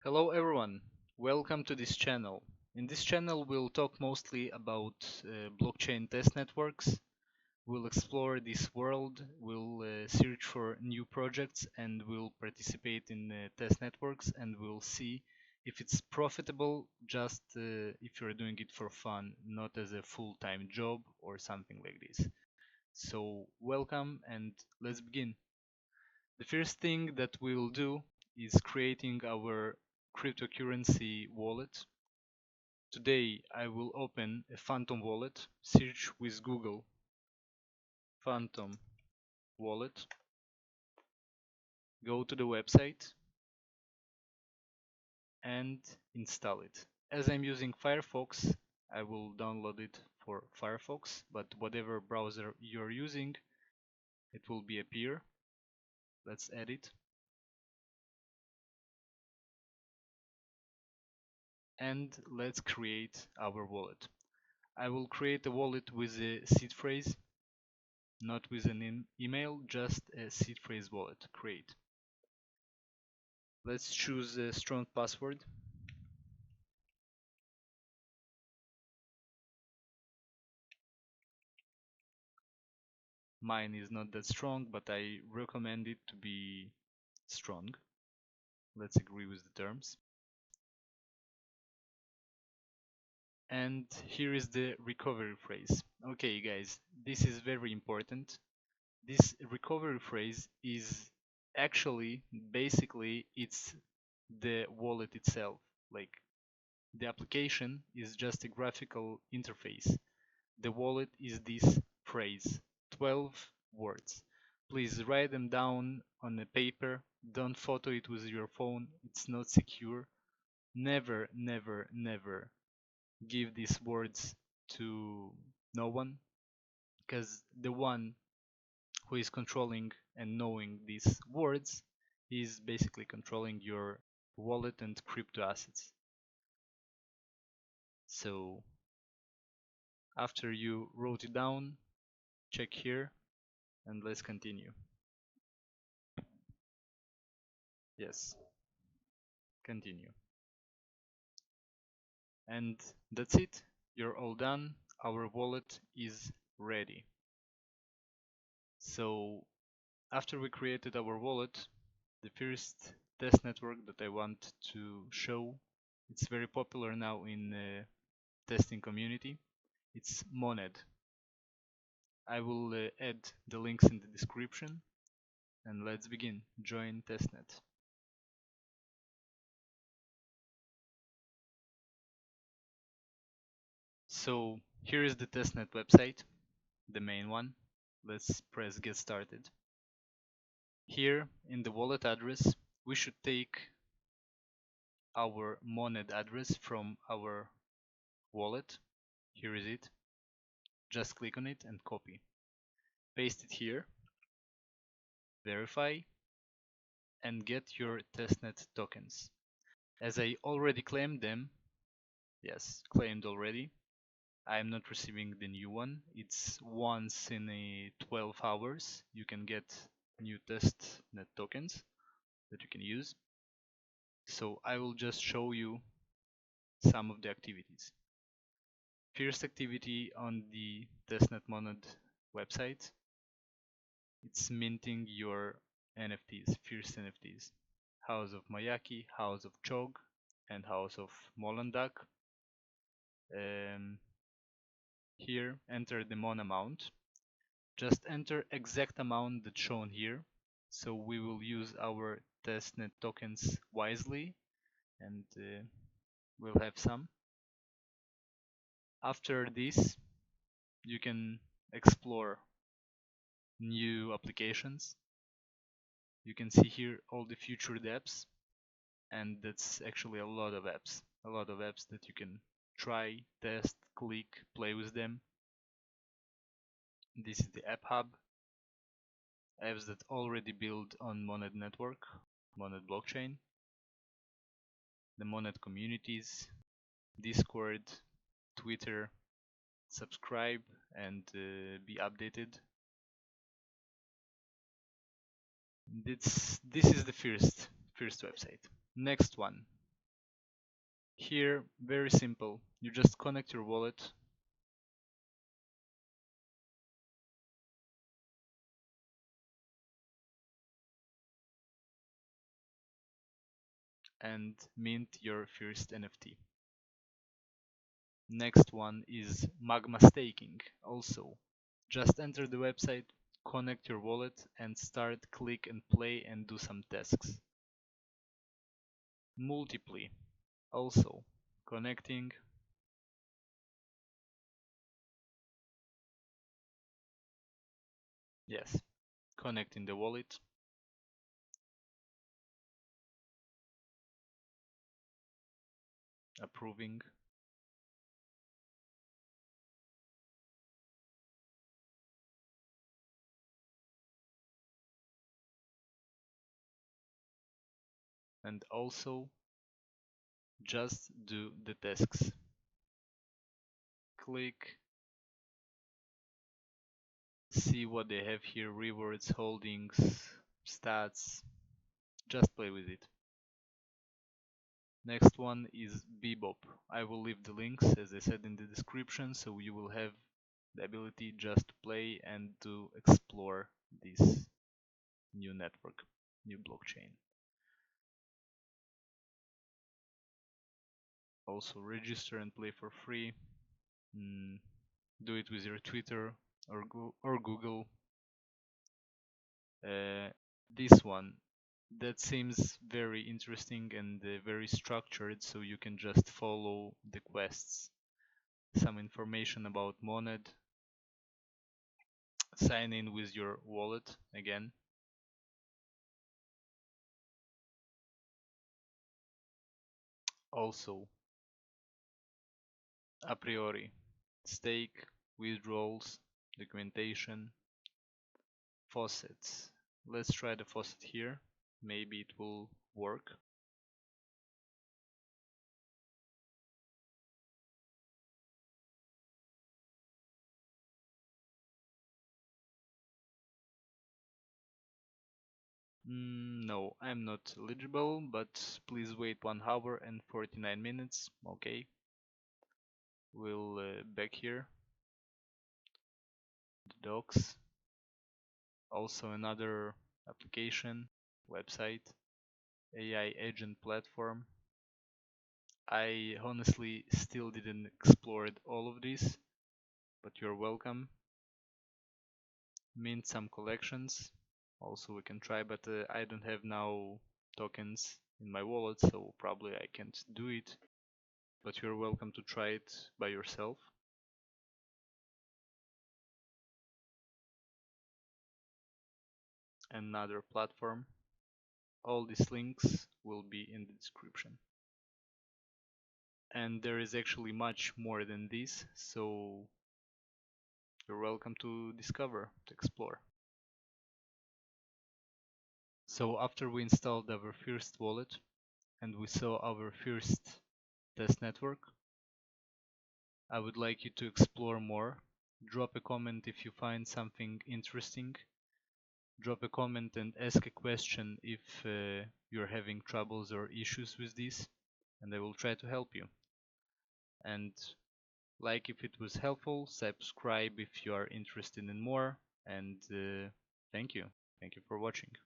Hello everyone, welcome to this channel. In this channel we'll talk mostly about blockchain test networks. We'll explore this world, we'll search for new projects and we'll participate in test networks and we'll see if it's profitable just if you're doing it for fun, not as a full-time job or something like this. So welcome and let's begin. The first thing that we'll do is creating our cryptocurrency wallet. Today I will open a Phantom wallet, search with Google Phantom wallet, go to the website and install it. As I'm using Firefox, I will download it for Firefox, but whatever browser you're using, it will be appear. Let's add it. And let's create our wallet. I will create a wallet with a seed phrase, not with an email, just a seed phrase wallet. Create. Let's choose a strong password. Mine is not that strong, but I recommend it to be strong. Let's agree with the terms. And here is the recovery phrase. Okay, guys, this is very important. This recovery phrase is actually, basically, it's the wallet itself. Like, the application is just a graphical interface. The wallet is this phrase, 12 words. Please write them down on a paper. Don't photo it with your phone. It's not secure. Never, never, never give these words to no one, because the one who is controlling and knowing these words is basically controlling your wallet and crypto assets. So after you wrote it down, check here and let's continue. Yes, continue. And that's it. You're all done. Our wallet is ready. So after we created our wallet, the first test network that I want to show, it's very popular now in testing community. It's Monad. I will add the links in the description and let's begin. Join Testnet. So here is the Testnet website, the main one. Let's press get started. Here in the wallet address, we should take our Monad address from our wallet. Here is it. Just click on it and copy. Paste it here. Verify and get your testnet tokens. As I already claimed them, yes, claimed already, I'm not receiving the new one. It's once in a 12 hours you can get new testnet tokens that you can use. So I will just show you some of the activities. First activity on the Testnet Monad website, it's minting your NFTs, first NFTs. House of Mayaki, House of Chog, and House of Molandak. Here, enter the Mon amount. Just enter exact amount that's shown here. So we will use our testnet tokens wisely and we'll have some. After this, you can explore new applications. You can see here all the featured apps, and that's actually a lot of apps. A lot of apps that you can try, test, click, play with them. This is the App Hub. Apps that already build on Monad network, Monad blockchain. The Monad communities, Discord, Twitter. Subscribe and be updated. This is the first website. Next one, Here, very simple. You just connect your wallet and mint your first NFT. Next one is Magma staking. Also, just enter the website, connect your wallet, and start click and play and do some tasks. Multiply. Also, connecting. Yes, connecting the wallet, approving, and also just do the tasks. Click, see what they have here, rewards, holdings, stats, just play with it. Next one is Bebop. I will leave the links as I said in the description, so you will have the ability just to play and to explore this new network, new blockchain. Also register and play for free. Do it with your Twitter or Google. This one that seems very interesting and very structured, so you can just follow the quests. Some information about Monad. Sign in with your wallet again. Also, a priori, stake, withdrawals, documentation, faucets. Let's try the faucet here. Maybe it will work. No, I'm not eligible, but please wait 1 hour and 49 minutes. Okay, we'll back here. The docs. Also another application, website, AI agent platform. I honestly still didn't explore all of this, but you're welcome. Mint some collections. Also we can try, but I don't have now tokens in my wallet, so probably I can't do it. But you're welcome to try it by yourself. Another platform. All these links will be in the description. And there is actually much more than this, so you're welcome to discover, to explore. So after we installed our first wallet and we saw our first test network, I would like you to explore more. Drop a comment if you find something interesting. Drop a comment and ask a question if you're having troubles or issues with this, and I will try to help you. And like if it was helpful, subscribe if you are interested in more, and thank you. Thank you for watching.